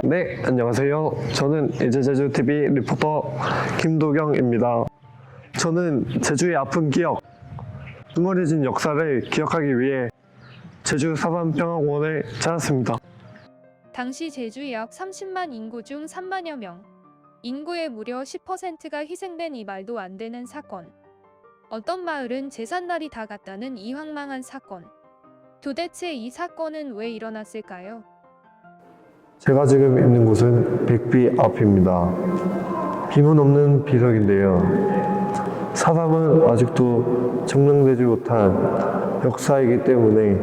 네, 안녕하세요. 저는 이제제주TV 리포터 김도경입니다. 저는 제주의 아픈 기억, 숨어진 역사를 기억하기 위해 제주 사단평화공원을 찾았습니다. 당시 제주 약 30만 인구 중 3만여 명, 인구의 무려 10%가 희생된 이 말도 안 되는 사건. 어떤 마을은 제삿날이 다 갔다는 이 황망한 사건. 도대체 이 사건은 왜 일어났을까요? 제가 지금 있는 곳은 백비 앞입니다. 빔은 없는 비석인데요. 사담은 아직도 증명되지 못한 역사이기 때문에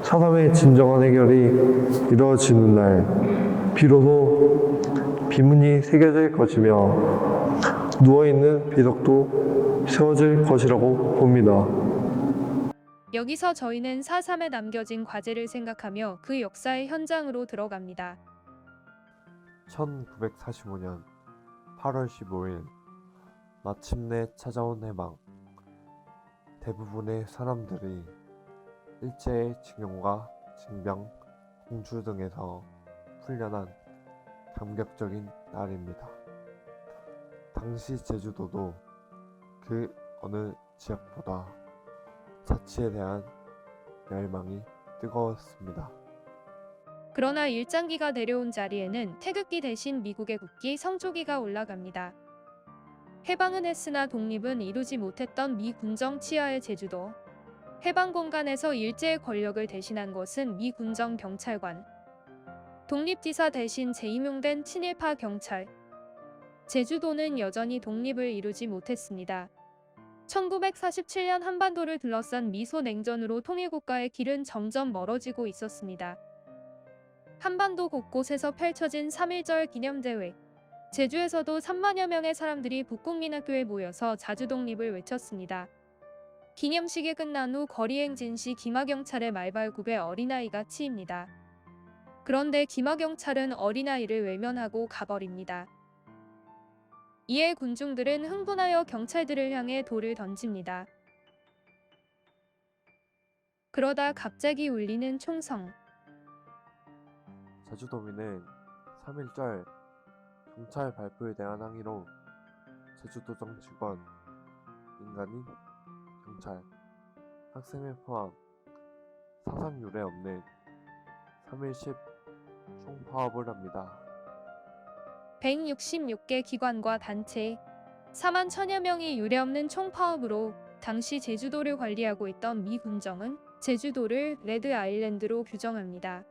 사담의 진정한 해결이 이루어지는 날 비로소 비문이 새겨질 것이며 누워있는 비석도 세워질 것이라고 봅니다. 여기서 저희는 4.3에 남겨진 과제를 생각하며 그 역사의 현장으로 들어갑니다. 1945년 8월 15일 마침내 찾아온 해방. 대부분의 사람들이 일제의 징용과 징병, 공주 등에서 풀려난 감격적인 날입니다. 당시 제주도도 그 어느 지역보다 자치에 대한 열망이 뜨거웠습니다. 그러나 일장기가 내려온 자리에는 태극기 대신 미국의 국기 성조기가 올라갑니다. 해방은 했으나 독립은 이루지 못했던 미 군정 치하의 제주도. 해방 공간에서 일제의 권력을 대신한 것은 미 군정 경찰관. 독립지사 대신 재임용된 친일파 경찰. 제주도는 여전히 독립을 이루지 못했습니다. 1947년 한반도를 둘러싼 미소 냉전으로 통일국가의 길은 점점 멀어지고 있었습니다. 한반도 곳곳에서 펼쳐진 3.1절 기념대회. 제주에서도 3만여 명의 사람들이 북국민학교에 모여서 자주독립을 외쳤습니다. 기념식이 끝난 후 거리행진 시 기마경찰의 말발굽에 어린아이가 치입니다. 그런데 기마경찰은 어린아이를 외면하고 가버립니다. 이에 군중들은 흥분하여 경찰들을 향해 돌을 던집니다. 그러다 갑자기 울리는 총성. 제주도민은 3.1절 경찰 발표에 대한 항의로 제주도청 직원, 민간인, 경찰, 학생을 포함 사상 유례 없는 3.1십 총파업을 합니다. 166개 기관과 단체, 4만 1천여 명이 유례없는 총파업으로 당시 제주도를 관리하고 있던 미 군정은 제주도를 레드 아일랜드로 규정합니다.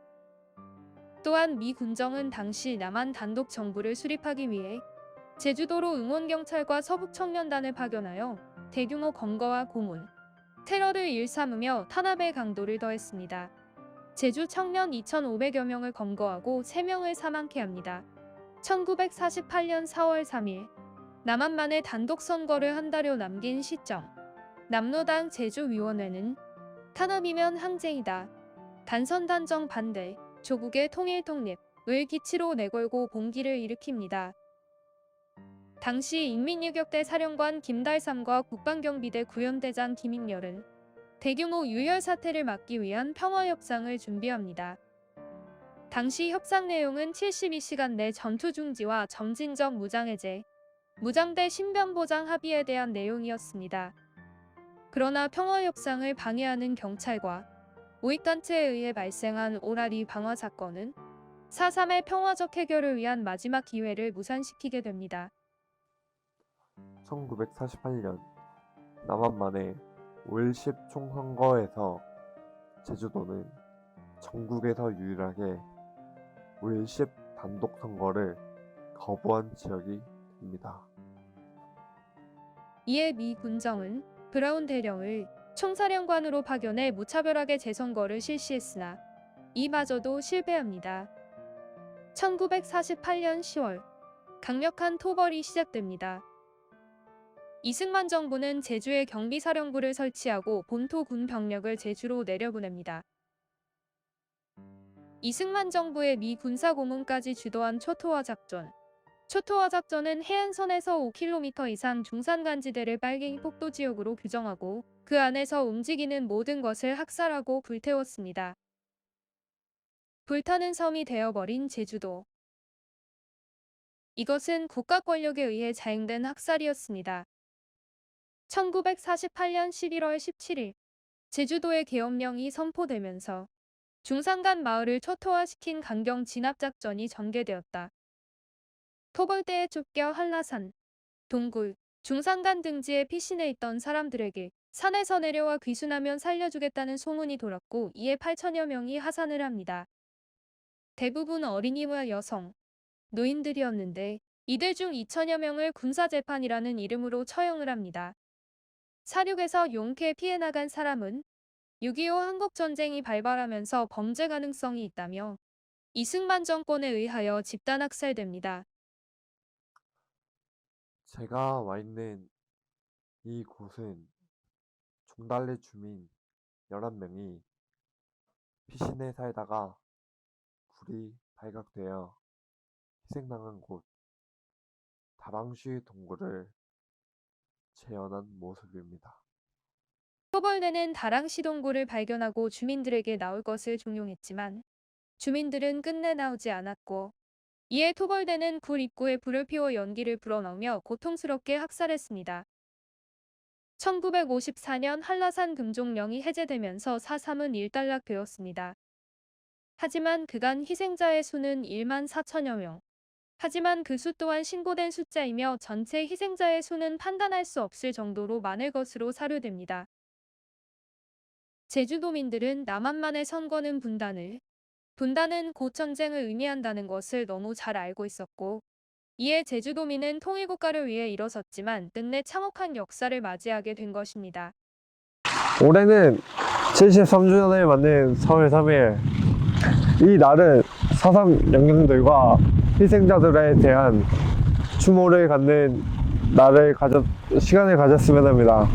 또한 미 군정은 당시 남한 단독 정부를 수립하기 위해 제주도로 응원경찰과 서북청년단을 파견하여 대규모 검거와 고문, 테러를 일삼으며 탄압의 강도를 더했습니다. 제주 청년 2,500여 명을 검거하고 3명을 사망케 합니다. 1948년 4월 3일 남한만의 단독 선거를 한 달여 남긴 시점. 남로당 제주위원회는 탄압이면 항쟁이다. 단선단정 반대, 조국의 통일 독립을 기치로 내걸고 봉기를 일으킵니다. 당시 인민유격대 사령관 김달삼과 국방경비대 구현대장 김익렬은 대규모 유혈 사태를 막기 위한 평화협상을 준비합니다. 당시 협상 내용은 72시간 내 전투 중지와 점진적 무장해제, 무장대 신변 보장 합의에 대한 내용이었습니다. 그러나 평화협상을 방해하는 경찰과 우익단체에 의해 발생한 오라리 방화 사건은 4.3의 평화적 해결을 위한 마지막 기회를 무산시키게 됩니다. 1948년 남한만의 5.10 총선거에서 제주도는 전국에서 유일하게 5.10 단독 선거를 거부한 지역이 됩니다. 이에 미 군정은 브라운 대령을 총사령관으로 파견해 무차별하게 재선거를 실시했으나 이마저도 실패합니다. 1948년 10월 강력한 토벌이 시작됩니다. 이승만 정부는 제주에 경비사령부를 설치하고 본토 군 병력을 제주로 내려보냅니다. 이승만 정부의 미 군사고문까지 주도한 초토화 작전. 초토화 작전은 해안선에서 5km 이상 중산간지대를 빨갱이 폭도 지역으로 규정하고 그 안에서 움직이는 모든 것을 학살하고 불태웠습니다. 불타는 섬이 되어버린 제주도. 이것은 국가 권력에 의해 자행된 학살이었습니다. 1948년 11월 17일 제주도의 계엄령이 선포되면서 중산간 마을을 초토화시킨 강경 진압작전이 전개되었다. 토벌대에 쫓겨 한라산, 동굴, 중산간 등지에 피신해 있던 사람들에게 산에서 내려와 귀순하면 살려주겠다는 소문이 돌았고 이에 8천여 명이 하산을 합니다. 대부분 어린이와 여성, 노인들이었는데 이들 중 2천여 명을 군사재판이라는 이름으로 처형을 합니다. 사륙에서 용케 피해 나간 사람은 6.25 한국전쟁이 발발하면서 범죄 가능성이 있다며 이승만 정권에 의하여 집단 학살됩니다. 제가 와 있는 이곳은 종달래 주민 11명이 피신해 살다가 불이 발각되어 희생당한 곳 다방시 동굴을 재현한 모습입니다. 토벌대는 다랑시 동굴을 발견하고 주민들에게 나올 것을 종용했지만 주민들은 끝내 나오지 않았고 이에 토벌대는 굴 입구에 불을 피워 연기를 불어넣으며 고통스럽게 학살했습니다. 1954년 한라산 금종령이 해제되면서 4.3은 일단락되었습니다. 하지만 그간 희생자의 수는 1만 4천여 명. 하지만 그 수 또한 신고된 숫자이며 전체 희생자의 수는 판단할 수 없을 정도로 많을 것으로 사료됩니다. 제주도민들은 남한만의 선거는 분단은 곧 전쟁을 의미한다는 것을 너무 잘 알고 있었고 이에 제주도민은 통일국가를 위해 일어섰지만 끝내 참혹한 역사를 맞이하게 된 것입니다. 올해는 73주년을 맞는 4월 3일. 이 날은 4.3 영령들과 희생자들에 대한 추모를 갖는 시간을 가졌으면 합니다.